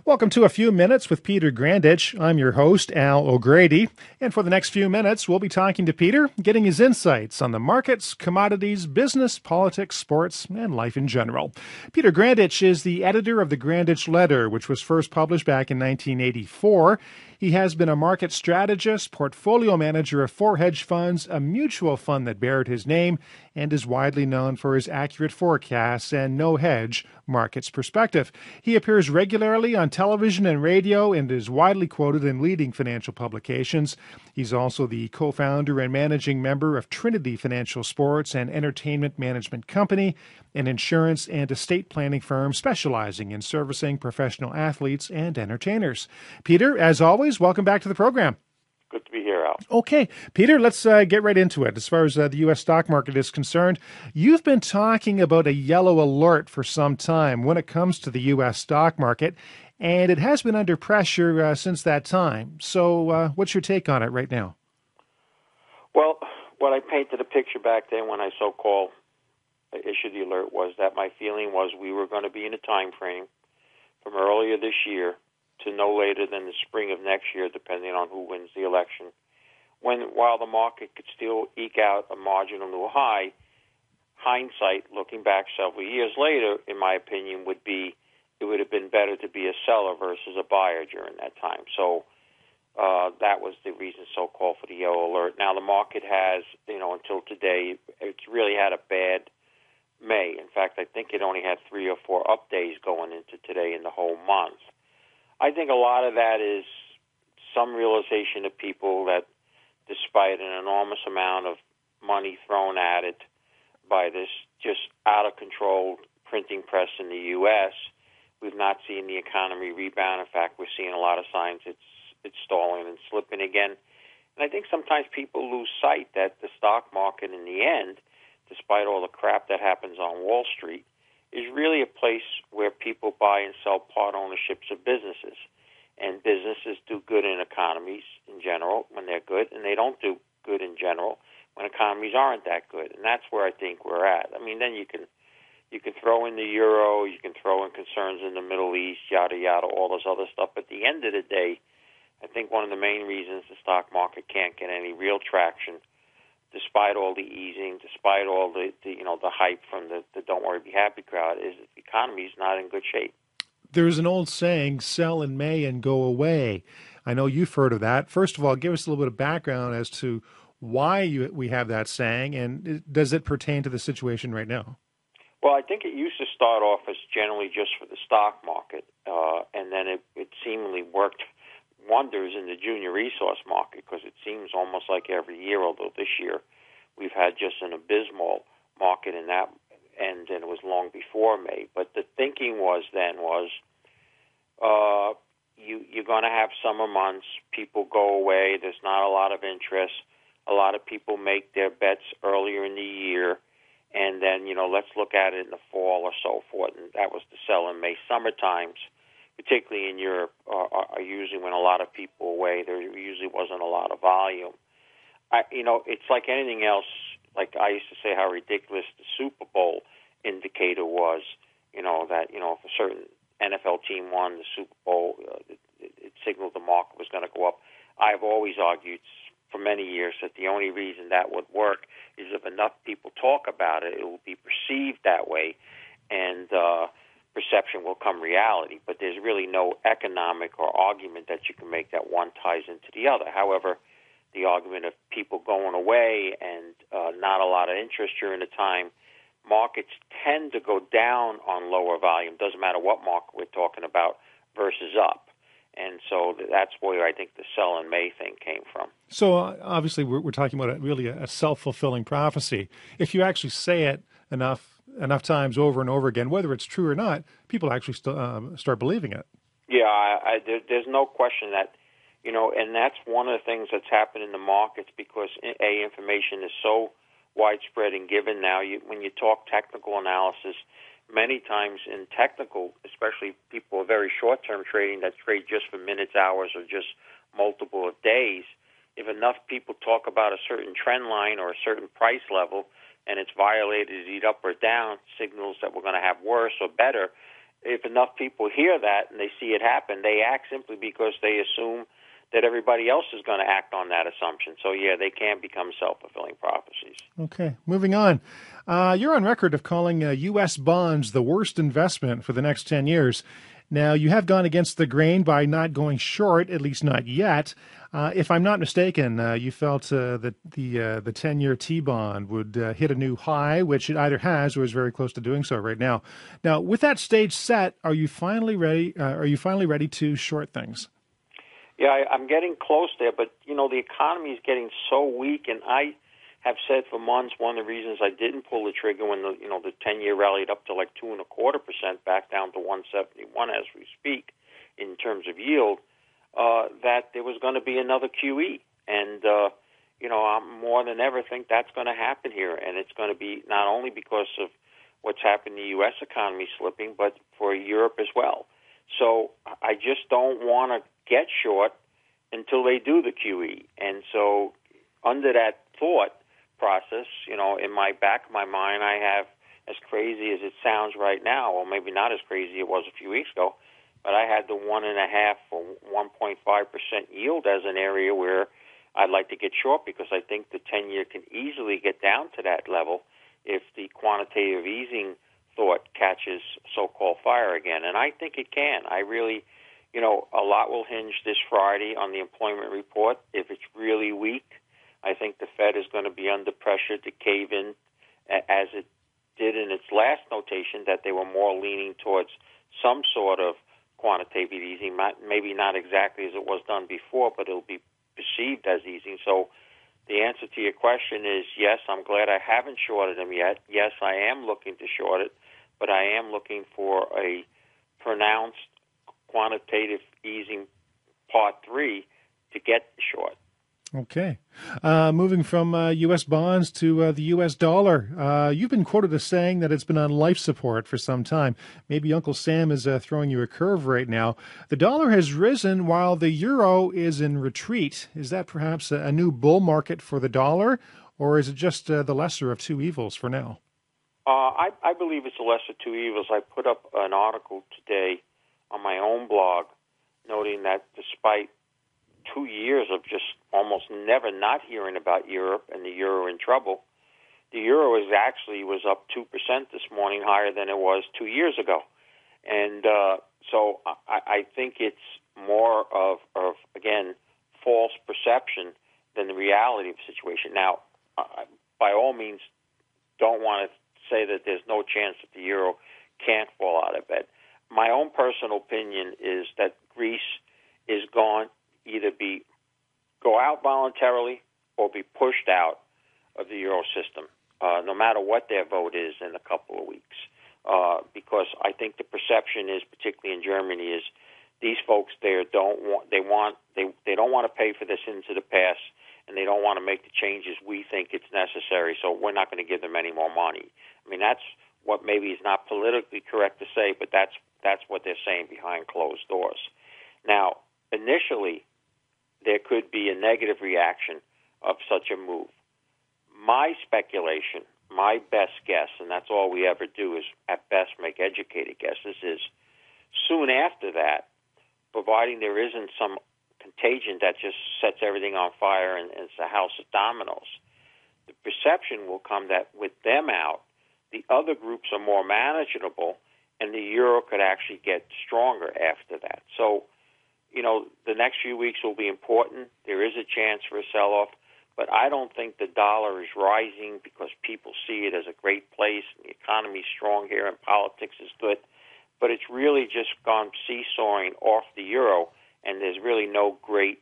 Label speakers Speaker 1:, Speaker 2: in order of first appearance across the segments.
Speaker 1: Welcome to A Few Minutes with Peter Grandich. I'm your host, Al O'Grady. And for the next few minutes, we'll be talking to Peter, getting his insights on the markets, commodities, business, politics, sports, and life in general. Peter Grandich is the editor of the Grandich Letter, which was first published back in 1984. He has been a market strategist, portfolio manager of 4 hedge funds, a mutual fund that bared his name, and is widely known for his accurate forecasts and no-hedge markets perspective. He appears regularly on television and radio and is widely quoted in leading financial publications. He's also the co-founder and managing member of Trinity Financial Sports and Entertainment Management Company, an insurance and estate planning firm specializing in servicing professional athletes and entertainers. Peter, as always, welcome back to the program.
Speaker 2: Good to be here, Al.
Speaker 1: Okay, Peter, let's get right into it. As far as the U.S. stock market is concerned, you've been talking about a yellow alert for some time when it comes to the U.S. stock market, and it has been under pressure since that time. So what's your take on it right now?
Speaker 2: Well, what I painted a picture back then when I so-called issued the alert was that my feeling was we were going to be in a time frame from earlier this year to no later than the spring of next year, depending on who wins the election, while the market could still eke out a marginal new high. Hindsight, looking back several years later, in my opinion, would be it would have been better to be a seller versus a buyer during that time. So that was the reason so-called for the yellow alert. Now, the market has, until today, it's really had a bad May. In fact, I think it only had 3 or 4 up days going into today in the whole month. I think a lot of that is some realization of people that despite an enormous amount of money thrown at it by this just out-of-control printing press in the U.S., we've not seen the economy rebound. In fact, we're seeing a lot of signs it's stalling and slipping again. And I think sometimes people lose sight that the stock market in the end, despite all the crap that happens on Wall Street, is really a place where people buy and sell part ownerships of businesses. And businesses do good in economies in general when they're good, and they don't do good in general when economies aren't that good. And that's where I think we're at. I mean, then you can throw in the euro, you can throw in concerns in the Middle East, yada, yada, all this other stuff. But at the end of the day, I think one of the main reasons the stock market can't get any real traction, despite all the easing, despite all the hype from the Don't Worry, Be Happy crowd, is that the economy is not in good shape.
Speaker 1: There's an old saying, sell in May and go away. I know you've heard of that. First of all, give us a little bit of background as to why we have that saying, and does it pertain to the situation right now?
Speaker 2: Well, I think it used to start off as generally just for the stock market, and then it seemingly worked wonders in the junior resource market, because it seems almost like every year, although this year we've had just an abysmal market in that, and it was long before May. But the thinking was you're going to have summer months, people go away, there's not a lot of interest, a lot of people make their bets earlier in the year, and then, let's look at it in the fall or so forth, and that was the sell in May. Summer times, particularly in Europe, are usually when a lot of people away. There usually wasn't a lot of volume. It's like anything else. Like I used to say how ridiculous the Super Bowl indicator was, that, if a certain NFL team won the Super Bowl, it signaled the market was going to go up. I've always argued for many years that the only reason that would work is if enough people talk about it, it will be perceived that way, and perception will come reality. But there's really no economic or argument that you can make that one ties into the other. However, the argument of people going away and not a lot of interest during the time, markets tend to go down on lower volume. Doesn't matter what market we're talking about versus up. And so that's where I think the sell in May thing came from.
Speaker 1: So obviously we're talking about really a self-fulfilling prophecy. If you actually say it enough times over and over again, whether it's true or not, people actually start believing it.
Speaker 2: Yeah, there's no question that, and that's one of the things that's happened in the markets because, information is so widespread and given now. When you talk technical analysis, many times in technical, especially people are very short-term trading that trade just for minutes, hours, or just multiple of days, if enough people talk about a certain trend line or a certain price level and it's violated either up or down, signals that we're going to have worse or better, if enough people hear that and they see it happen, they act simply because they assume that everybody else is going to act on that assumption. So, yeah, they can become self-fulfilling prophecies.
Speaker 1: Okay, moving on. You're on record of calling U.S. bonds the worst investment for the next 10 years. Now, you have gone against the grain by not going short, at least not yet. If I'm not mistaken, you felt that the 10-year T-bond would hit a new high, which it either has or is very close to doing so right now. Now, with that stage set, are you finally ready? Are you finally ready to short things?
Speaker 2: Yeah, I'm getting close there, but the economy is getting so weak, and I have said for months one of the reasons I didn't pull the trigger when the 10-year rallied up to like 2.25%, back down to 171 as we speak in terms of yield, that there was going to be another QE, and I more than ever think that's going to happen here, and it's going to be not only because of what's happened in the U.S. economy slipping, but for Europe as well. So I just don't want to get short until they do the QE, and so under that thought process, in my back of my mind, I have, as crazy as it sounds right now, or maybe not as crazy it was a few weeks ago, but I had the 1.5 or 1.5% yield as an area where I'd like to get short, because I think the 10-year can easily get down to that level if the quantitative easing thought catches so-called fire again, and I think it can. I really, a lot will hinge this Friday on the employment report. If it's really weak, I think the Fed is going to be under pressure to cave in, as it did in its last notation, that they were more leaning towards some sort of quantitative easing, maybe not exactly as it was done before, but it'll be perceived as easing. So the answer to your question is yes, I'm glad I haven't shorted them yet. Yes, I am looking to short it, but I am looking for a pronounced quantitative easing part 3 to get short.
Speaker 1: Okay. Moving from U.S. bonds to the U.S. dollar. You've been quoted as saying that it's been on life support for some time. Maybe Uncle Sam is throwing you a curve right now. The dollar has risen while the euro is in retreat. Is that perhaps a new bull market for the dollar, or is it just the lesser of two evils for now?
Speaker 2: I believe it's the lesser of two evils. I put up an article today on my own blog noting that despite 2 years of just almost never not hearing about Europe and the euro in trouble, the euro was up 2% this morning, higher than it was 2 years ago. And so I think it's more of again, false perception than the reality of the situation. Now, by all means, don't want to say that there's no chance that the euro can't fall out of bed. My own personal opinion is that Greece is going either go out voluntarily or be pushed out of the euro system, no matter what their vote is in a couple of weeks. Because I think the perception is, particularly in Germany, is these folks there don't want to pay for this into the past, and they don't want to make the changes we think it's necessary. So we're not going to give them any more money. I mean, that's what maybe is not politically correct to say, but that's what they're saying behind closed doors. Now, initially, there could be a negative reaction of such a move. My speculation, my best guess, and that's all we ever do is at best make educated guesses, is soon after that, providing there isn't some contagion that just sets everything on fire and it's a house of dominoes, the perception will come that with them out, the other groups are more manageable and the euro could actually get stronger after that. So, the next few weeks will be important. There is a chance for a sell-off, but I don't think the dollar is rising because people see it as a great place and the economy is strong here and politics is good. But it's really just gone seesawing off the euro, and there's really no great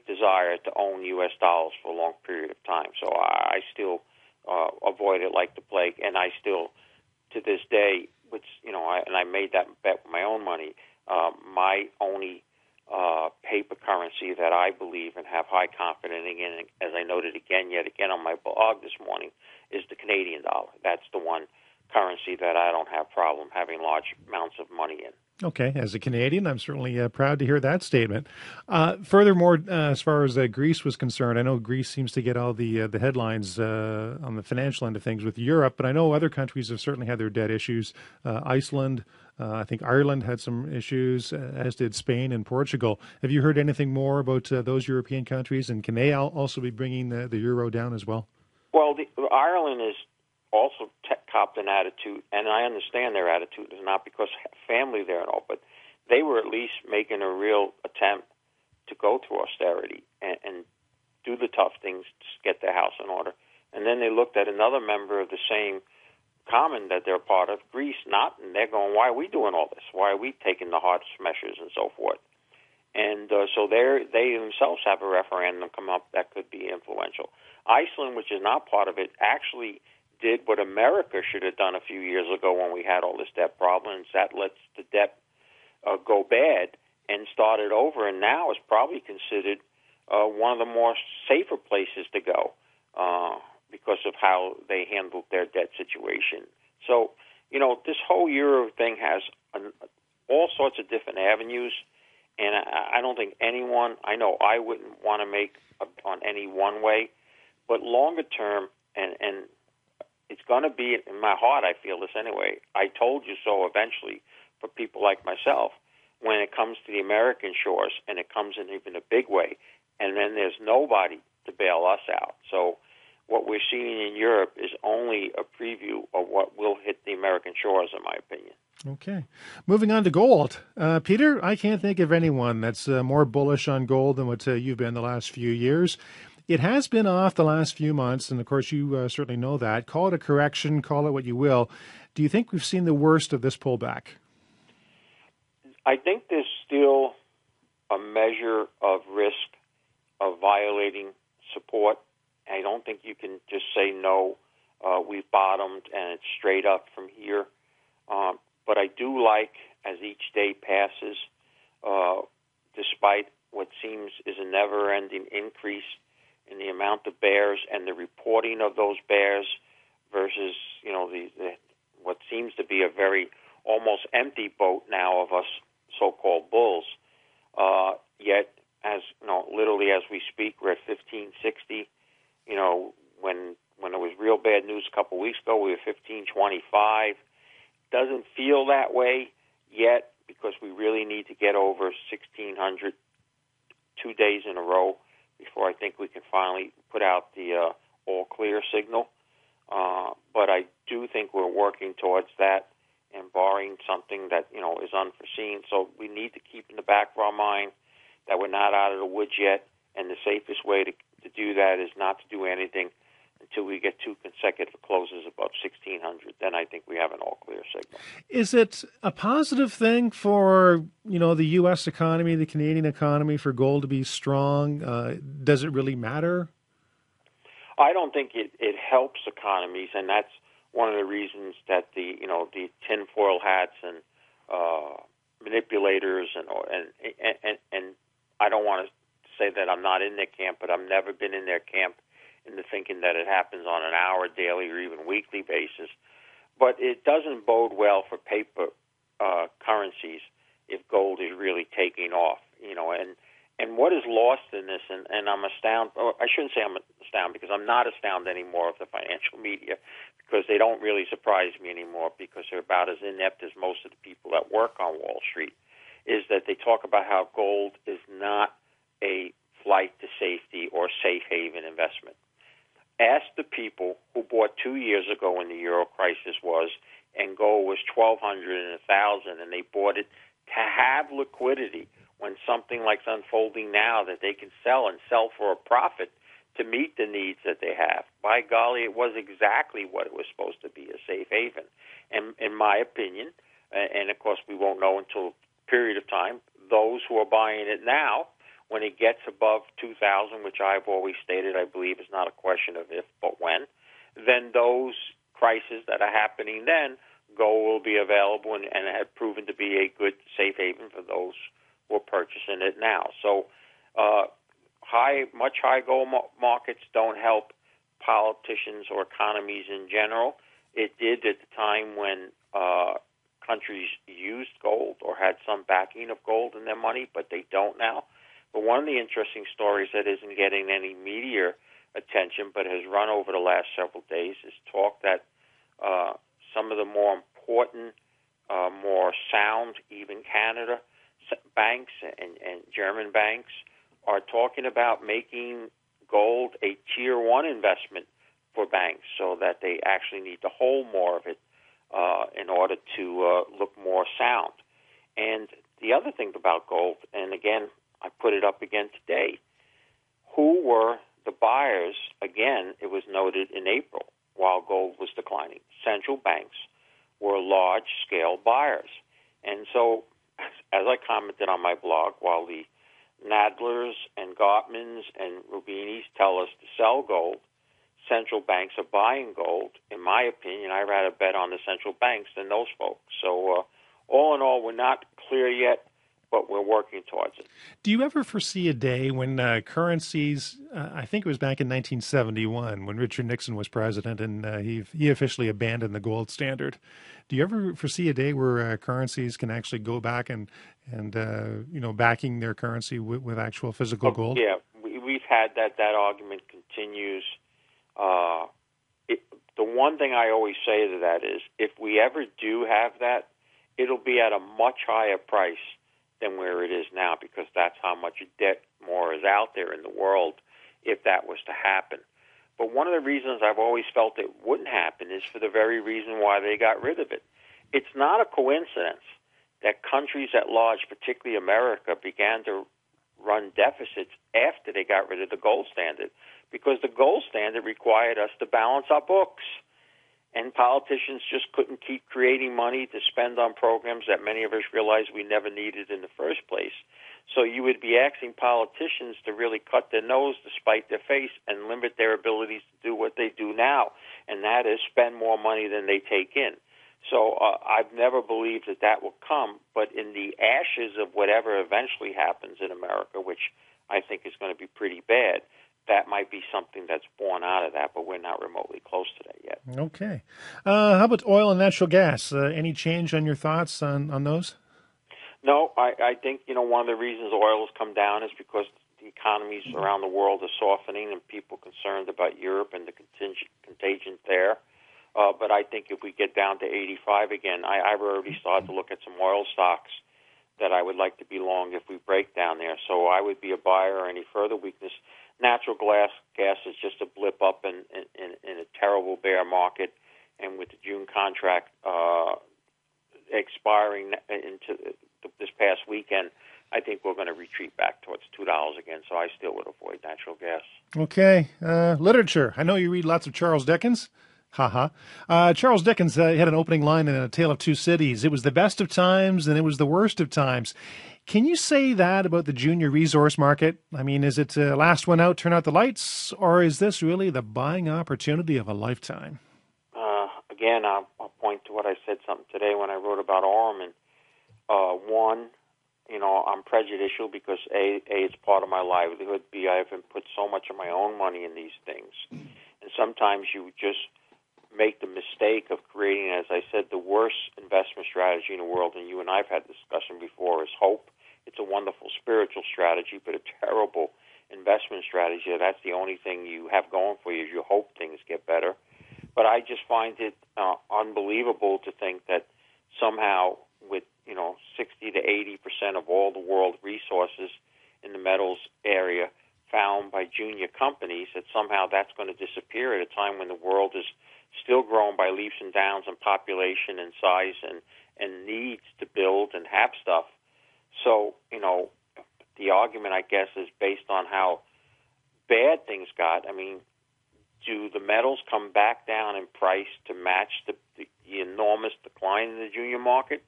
Speaker 2: desire to own U.S. dollars for a long period of time. So I still avoid it like the plague, and I still, to this day, I made that bet with my own money. My only paper currency that I believe and have high confidence in, as I noted yet again on my blog this morning, is the Canadian dollar. That's the one currency that I don't have problem having large amounts of money in.
Speaker 1: Okay, as a Canadian, I'm certainly proud to hear that statement. Furthermore, as far as Greece was concerned, I know Greece seems to get all the headlines on the financial end of things with Europe, but I know other countries have certainly had their debt issues. Iceland, I think Ireland had some issues, as did Spain and Portugal. Have you heard anything more about those European countries, and can they also be bringing the euro down as well?
Speaker 2: Well, Ireland is also copped an attitude, and I understand their attitude is not because family there and all, but they were at least making a real attempt to go through austerity and do the tough things to get their house in order. And then they looked at another member of the same common that they're part of, Greece, not, and they're going, why are we doing all this? Why are we taking the hardest measures and so forth? And so they themselves have a referendum come up that could be influential. Iceland, which is not part of it, actually did what America should have done a few years ago when we had all this debt problems. That lets the debt go bad and started over, and now is probably considered one of the more safer places to go because of how they handled their debt situation. So, this whole Euro thing has all sorts of different avenues, and I don't think anyone, I know I wouldn't want to make on any one way, but longer term, and it's going to be, in my heart, I feel this anyway, I told you so eventually for people like myself, when it comes to the American shores, and it comes in even a big way, and then there's nobody to bail us out. So what we're seeing in Europe is only a preview of what will hit the American shores, in my opinion.
Speaker 1: Okay. Moving on to gold. Peter, I can't think of anyone that's more bullish on gold than what you've been the last few years. It has been off the last few months, and of course you certainly know that. Call it a correction, call it what you will. Do you think we've seen the worst of this pullback?
Speaker 2: I think there's still a measure of risk of violating support. I don't think you can just say, no, we've bottomed and it's straight up from here. But I do like, as each day passes, despite what seems is a never-ending increase in the amount of bears and the reporting of those bears versus, what seems to be a very almost empty boat now of us so-called bulls. Yet, as literally as we speak, we're at 1560. When it was real bad news a couple weeks ago, we were 1525. Doesn't feel that way yet because we really need to get over 1600 2 days in a row before I think we can finally put out the all clear signal. But I do think we're working towards that, and barring something that is unforeseen. So we need to keep in the back of our mind that we're not out of the woods yet, and the safest way to do that is not to do anything until we get 2 consecutive closes above 1600. Then I think we have an all-clear signal.
Speaker 1: Is it a positive thing for, the U.S. economy, the Canadian economy, for gold to be strong? Does it really matter?
Speaker 2: I don't think it helps economies, and that's one of the reasons that the tinfoil hats and manipulators and I don't want to say that I'm not in their camp, but I've never been in their camp in the thinking that it happens on an hour, daily, or even weekly basis. But it doesn't bode well for paper currencies if gold is really taking off, And what is lost in this, and I'm astounded, or I shouldn't say I'm astounded because I'm not astounded anymore of the financial media because they don't really surprise me anymore because they're about as inept as most of the people that work on Wall Street, is that they talk about how gold is not a flight to safety or safe haven investment. Ask the people who bought 2 years ago when the euro crisis was, and gold was $1,200 and $1,000, and they bought it to have liquidity when something like's unfolding now that they can sell and sell for a profit to meet the needs that they have. By golly, it was exactly what it was supposed to be, a safe haven. And in my opinion, and of course we won't know until a period of time, those who are buying it now, when it gets above 2,000, which I've always stated I believe is not a question of if but when, then those crises that are happening then, gold will be available and have proven to be a good safe haven for those who are purchasing it now. So much high gold markets don't help politicians or economies in general. It did at the time when countries used gold or had some backing of gold in their money, but they don't now. But one of the interesting stories that isn't getting any media attention but has run over the last several days is talk that some of the more important, more sound, even Canada banks and German banks are talking about making gold a tier one investment for banks, so that they actually need to hold more of it in order to look more sound. And the other thing about gold, and again, I put it up again today, who were the buyers? Again, it was noted in April while gold was declining. Central banks were large-scale buyers. And so, as I commented on my blog, while the Nadlers and Gottmans and Rubinis tell us to sell gold, central banks are buying gold. In my opinion, I'd rather bet on the central banks than those folks. So all in all, we're not clear yet, but we're working towards it.
Speaker 1: Do you ever foresee a day when currencies, I think it was back in 1971 when Richard Nixon was president and he officially abandoned the gold standard. Do you ever foresee a day where currencies can actually go back and backing their currency with actual physical gold?
Speaker 2: Yeah, we've had that argument continues. The one thing I always say to that is, if we ever do have that, it'll be at a much higher price than where it is now, because that's how much debt more is out there in the world if that was to happen. But one of the reasons I've always felt it wouldn't happen is for the very reason why they got rid of it. It's not a coincidence that countries at large, particularly America, began to run deficits after they got rid of the gold standard, because the gold standard required us to balance our books. And politicians just couldn't keep creating money to spend on programs that many of us realized we never needed in the first place. So you would be asking politicians to really cut their nose to spite their face and limit their abilities to do what they do now, and that is spend more money than they take in. So I've never believed that will come, but in the ashes of whatever eventually happens in America, which I think is going to be pretty bad, that might be something that's born out of that, but we're not remotely close to that yet.
Speaker 1: Okay. How about oil and natural gas? Any change on your thoughts on those?
Speaker 2: No, I think, one of the reasons oil has come down is because the economies around the world are softening and people are concerned about Europe and the contagion there. But I think if we get down to 85 again, I've already started to look at some oil stocks that I would like to be long if we break down there. So I would be a buyer or any further weakness. Natural gas is just a blip up in a terrible bear market, and with the June contract expiring into this past weekend, I think we're going to retreat back towards $2 again, so I still would avoid natural gas.
Speaker 1: Okay. Literature. I know you read lots of Charles Dickens. Charles Dickens had an opening line in A Tale of Two Cities. It was the best of times and it was the worst of times. Can you say that about the junior resource market? I mean, is it last one out, turn out the lights, or is this really the buying opportunity of a lifetime?
Speaker 2: Again, I'll point to what I said something today when I wrote about Orman. One, I'm prejudicial because A, it's part of my livelihood. B, I haven't put so much of my own money in these things. And sometimes you just make the mistake of creating, as I said, the worst investment strategy in the world, and you and I have had this discussion before, is hope. It's a wonderful spiritual strategy, but a terrible investment strategy. That's the only thing you have going for you is you hope things get better. But I just find it unbelievable to think that somehow with 60 to 80% of all the world resources in the metals area found by junior companies, that somehow that's going to disappear at a time when the world is still growing by leaps and bounds in population and size and needs to build and have stuff. So, the argument, I guess, is based on how bad things got. I mean, do the metals come back down in price to match the enormous decline in the junior market?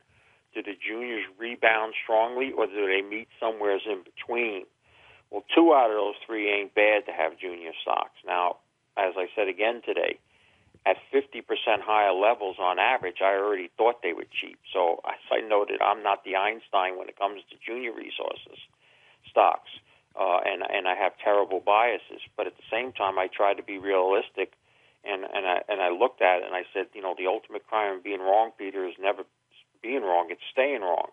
Speaker 2: Do the juniors rebound strongly, or do they meet somewhere in between? Well, 2 out of those 3 ain't bad to have junior stocks. Now, as I said again today, at 50% higher levels on average, I already thought they were cheap. So as I noted, I'm not the Einstein when it comes to junior resources stocks, and I have terrible biases. But at the same time, I try to be realistic, and I looked at it and I said, the ultimate crime of being wrong, Peter, is never being wrong, it's staying wrong.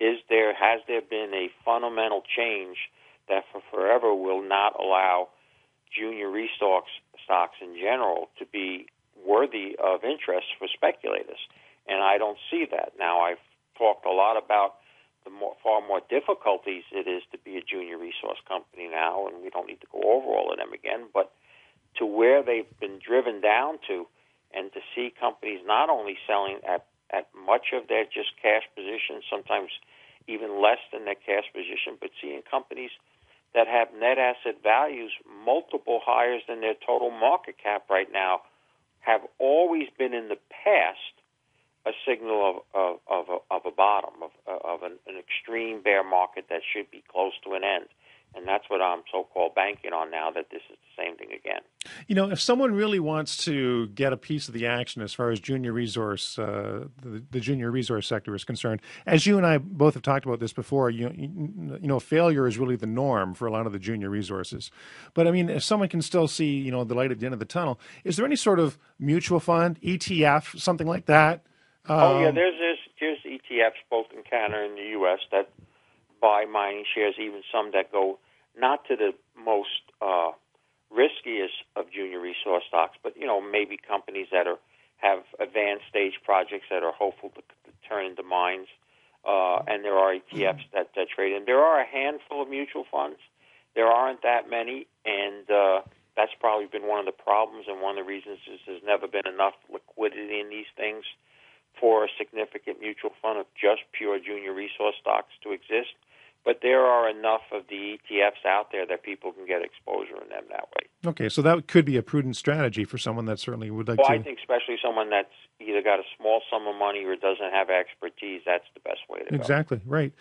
Speaker 2: Has there been a fundamental change that for forever will not allow junior resource stocks in general to be worthy of interest for speculators? And I don't see that. Now, I've talked a lot about far more difficulties it is to be a junior resource company now, and we don't need to go over all of them again, but to where they've been driven down to, and to see companies not only selling at much of their just cash position, sometimes even less than their cash position, but seeing companies that have net asset values multiple higher than their total market cap right now have always been in the past a signal of a bottom, of an extreme bear market that should be close to an end. And that's what I'm so-called banking on now, that this is the same thing again.
Speaker 1: You know, if someone really wants to get a piece of the action as far as junior resource, the junior resource sector is concerned, as you and I both have talked about this before, you know, failure is really the norm for a lot of the junior resources. But I mean, if someone can still see, you know, the light at the end of the tunnel, is there any sort of mutual fund, ETF, something like that?
Speaker 2: There's ETFs both in Canada and the U.S. that buy mining shares, even some that go not to the most riskiest of junior resource stocks, but, you know, maybe companies that have advanced stage projects that are hopeful to turn into mines. And there are ETFs that trade in. There are a handful of mutual funds. There aren't that many, and that's probably been one of the problems, and one of the reasons is there's never been enough liquidity in these things for a significant mutual fund of just pure junior resource stocks to exist. But there are enough of the ETFs out there that people can get exposure in them that way.
Speaker 1: Okay, so that could be a prudent strategy for someone that certainly would like to.
Speaker 2: I think especially someone that's either got a small sum of money or doesn't have expertise, that's the best way to go.
Speaker 1: Exactly, right.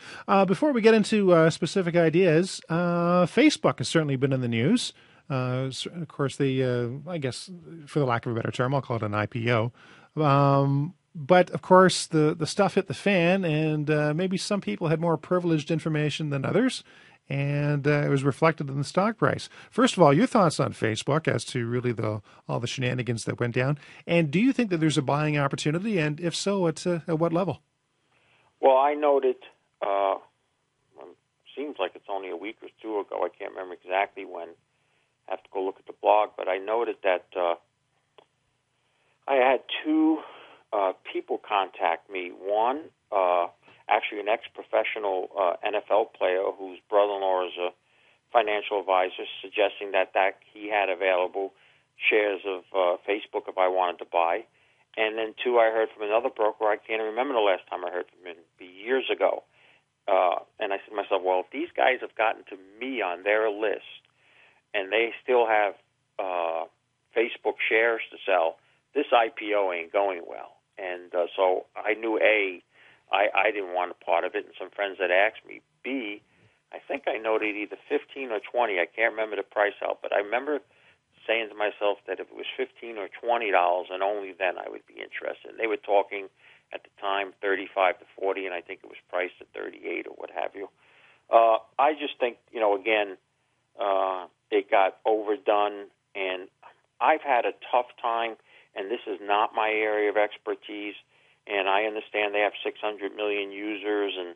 Speaker 1: Before we get into specific ideas, Facebook has certainly been in the news. Of course, I guess, for the lack of a better term, I'll call it an IPO. But, of course, the stuff hit the fan, and maybe some people had more privileged information than others, and it was reflected in the stock price. First of all, your thoughts on Facebook as to really all the shenanigans that went down, and do you think that there's a buying opportunity, and if so, at what level?
Speaker 2: Well, I noted, seems like it's only a week or two ago, I can't remember exactly when, I have to go look at the blog, but I noted that I had two people contact me. One, actually an ex-professional NFL player whose brother-in-law is a financial advisor, suggesting that he had available shares of Facebook if I wanted to buy. And then two, I heard from another broker. I can't remember the last time I heard from him. It'd be years ago. And I said to myself, well, if these guys have gotten to me on their list and they still have Facebook shares to sell, this IPO ain't going well. And so I knew, A, I didn't want a part of it, and some friends had asked me. B, I think I noted either 15 or 20. I can't remember the price out, but I remember saying to myself that if it was $15 or $20, and only then I would be interested. And they were talking at the time 35 to 40, and I think it was priced at 38 or what have you. I just think, again, it got overdone, and I've had a tough time. And this is not my area of expertise, and I understand they have 600 million users and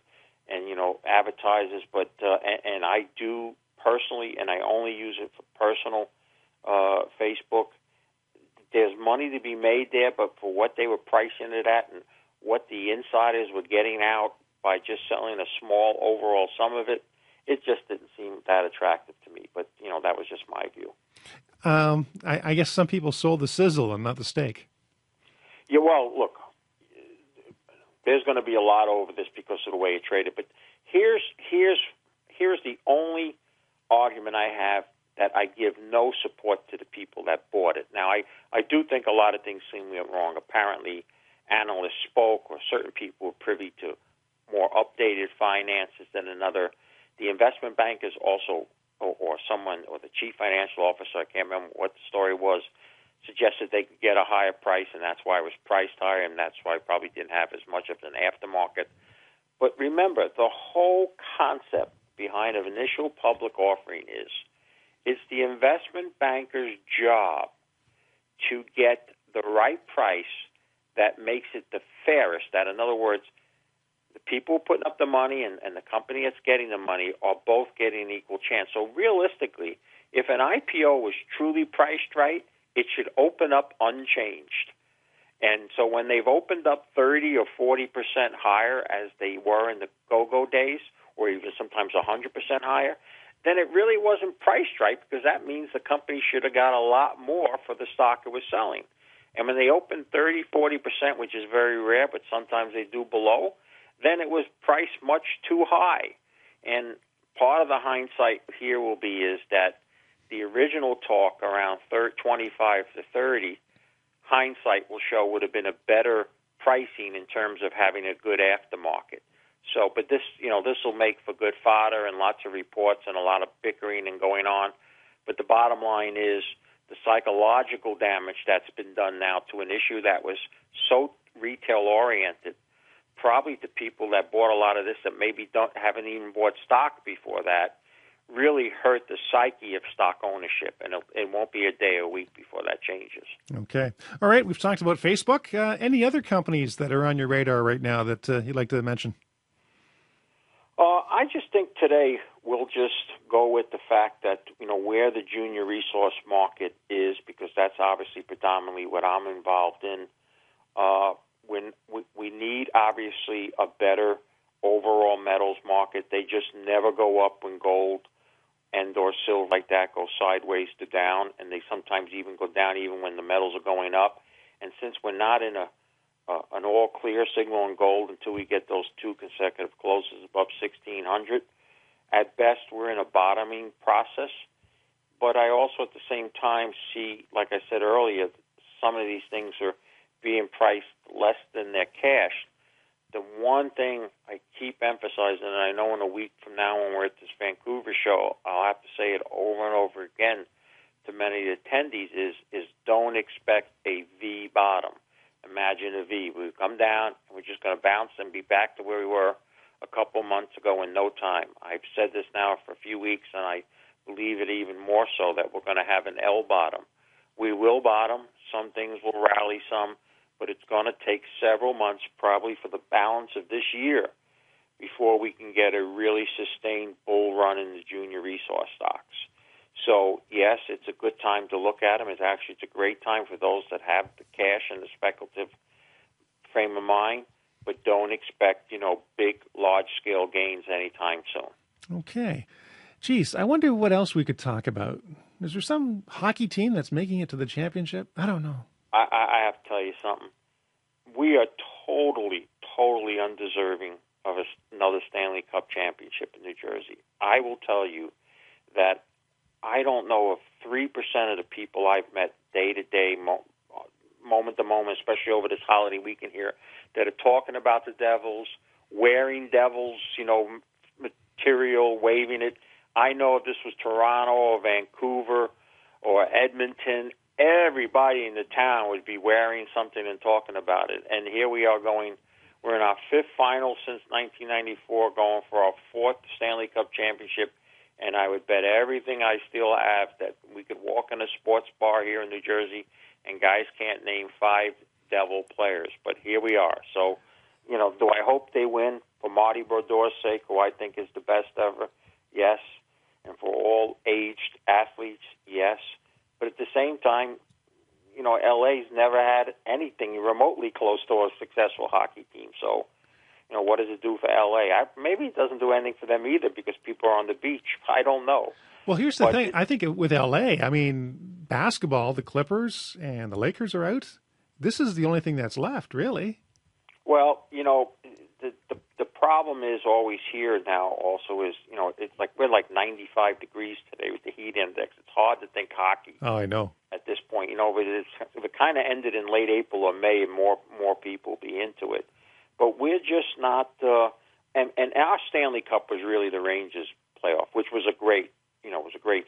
Speaker 2: advertisers, but and I do personally, and I only use it for personal Facebook. There's money to be made there, but for what they were pricing it at and what the insiders were getting out by just selling a small overall sum of it, it just didn't seem that attractive to me. But that was just my view.
Speaker 1: I guess some people sold the sizzle and not the steak.
Speaker 2: Yeah, well, look, there's going to be a lot over this because of the way it traded. But here's the only argument I have that I give no support to the people that bought it. Now, I do think a lot of things seem wrong. Apparently, analysts spoke, or certain people were privy to more updated finances than another. The investment bankers also, or someone, or the chief financial officer, I can't remember what the story was, suggested they could get a higher price, and that's why it was priced higher, and that's why it probably didn't have as much of an aftermarket. But remember, the whole concept behind an initial public offering is it's the investment banker's job to get the right price that makes it the fairest. That, in other words, people putting up the money and the company that's getting the money are both getting an equal chance. So realistically, if an IPO was truly priced right, it should open up unchanged. And so when they've opened up 30 or 40% higher as they were in the go-go days, or even sometimes 100% higher, then it really wasn't priced right, because that means the company should have got a lot more for the stock it was selling. And when they opened 30, 40%, which is very rare, but sometimes they do below, then it was priced much too high. And part of the hindsight here will be is that the original talk around 25 to 30, hindsight will show would have been a better pricing in terms of having a good aftermarket. So, but this will make for good fodder and lots of reports and a lot of bickering and going on. But the bottom line is the psychological damage that's been done now to an issue that was so retail-oriented, probably to people that bought a lot of this that maybe haven't even bought stock before that, really hurt the psyche of stock ownership, and it won't be a day or week before that changes.
Speaker 1: Okay. All right, we've talked about Facebook. Any other companies that are on your radar right now that you'd like to mention?
Speaker 2: I just think today we'll just go with the fact that, where the junior resource market is, because that's obviously predominantly what I'm involved in. When we need, obviously, a better overall metals market. They just never go up when gold and or silver like that go sideways to down, and they sometimes even go down even when the metals are going up. And since we're not in an all-clear signal on gold until we get those two consecutive closes above 1,600. At best, we're in a bottoming process. But I also, at the same time, see, like I said earlier, some of these things are being priced less than their cash. The one thing I keep emphasizing, and I know in a week from now when we're at this Vancouver show, I'll have to say it over and over again to many attendees, is don't expect a V bottom. Imagine a V. We come down, and we're just going to bounce and be back to where we were a couple months ago in no time. I've said this now for a few weeks, and I believe it even more so, that we're going to have an L bottom. We will bottom. Some things will rally some, but it's going to take several months, probably for the balance of this year, before we can get a really sustained bull run in the junior resource stocks. So, yes, it's a good time to look at them. It's a great time for those that have the cash and the speculative frame of mind, but don't expect, big, large-scale gains anytime soon.
Speaker 1: Okay. Geez, I wonder what else we could talk about. Is there some hockey team that's making it to the championship? I don't know.
Speaker 2: I have to tell you something. We are totally undeserving of another Stanley Cup championship in New Jersey. I will tell you that I don't know if 3% of the people I've met day to day, moment to moment, especially over this holiday weekend here, that are talking about the Devils, wearing Devils, material, waving it. I know if this was Toronto or Vancouver or Edmonton, everybody in the town would be wearing something and talking about it. And here we are we're in our fifth final since 1994, going for our fourth Stanley Cup championship. And I would bet everything I still have that we could walk in a sports bar here in New Jersey and guys can't name 5 Devil players. But here we are. So, do I hope they win for Marty Brodeur's sake, who I think is the best ever? Yes. And for all aged athletes, yes. But at the same time, LA's never had anything remotely close to a successful hockey team. So, what does it do for LA? Maybe it doesn't do anything for them either because people are on the beach. I don't know.
Speaker 1: Well, here's the thing. I think with LA, basketball, the Clippers and the Lakers are out. This is the only thing that's left, really.
Speaker 2: Well, the problem is always here now also is, it's like we're like 95 degrees today with the heat index. It's hard to think hockey.
Speaker 1: Oh, I know.
Speaker 2: At this point, but if it kind of ended in late April or May, more people will be into it. But we're just not, and our Stanley Cup was really the Rangers playoff, which was a great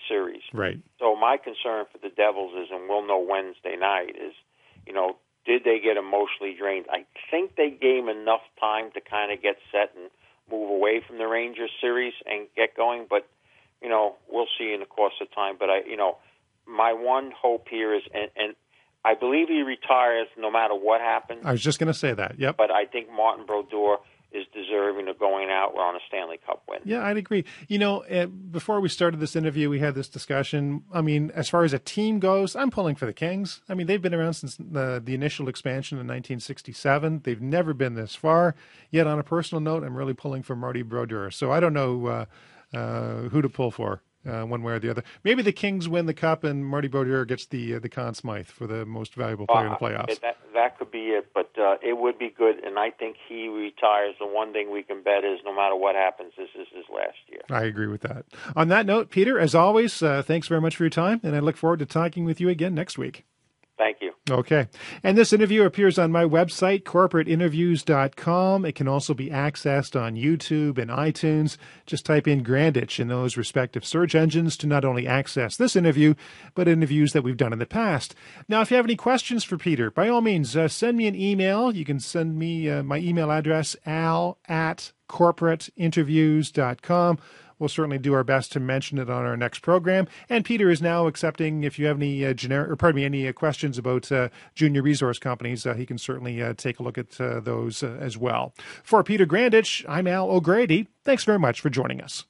Speaker 2: series.
Speaker 1: Right.
Speaker 2: So my concern for the Devils is, and we'll know Wednesday night, is, did they get emotionally drained? I think they gave enough time to kind of get set and move away from the Rangers series and get going. But, we'll see in the course of time. But my one hope here is, and I believe he retires no matter what happens.
Speaker 1: I was just going to say that, yep.
Speaker 2: But I think Martin Brodeur is deserving of going out on a Stanley Cup win.
Speaker 1: Yeah, I'd agree. Before we started this interview, we had this discussion. I mean, as far as a team goes, I'm pulling for the Kings. I mean, they've been around since the initial expansion in 1967. They've never been this far. Yet, on a personal note, I'm really pulling for Marty Brodeur. So I don't know who to pull for. One way or the other. Maybe the Kings win the cup and Marty Brodeur gets the Conn Smythe for the most valuable player in the playoffs.
Speaker 2: That could be it, but it would be good, and I think he retires. The one thing we can bet is no matter what happens, this is his last year.
Speaker 1: I agree with that. On that note, Peter, as always, thanks very much for your time, and I look forward to talking with you again next week.
Speaker 2: Thank you.
Speaker 1: Okay. And this interview appears on my website, corporateinterviews.com. It can also be accessed on YouTube and iTunes. Just type in Grandich in those respective search engines to not only access this interview, but interviews that we've done in the past. Now, if you have any questions for Peter, by all means, send me an email. You can send me my email address, al@corporateinterviews.com. We'll certainly do our best to mention it on our next program. And Peter is now accepting if you have any any questions about junior resource companies, he can certainly take a look at those as well. For Peter Grandich, I'm Al O'Grady. Thanks very much for joining us.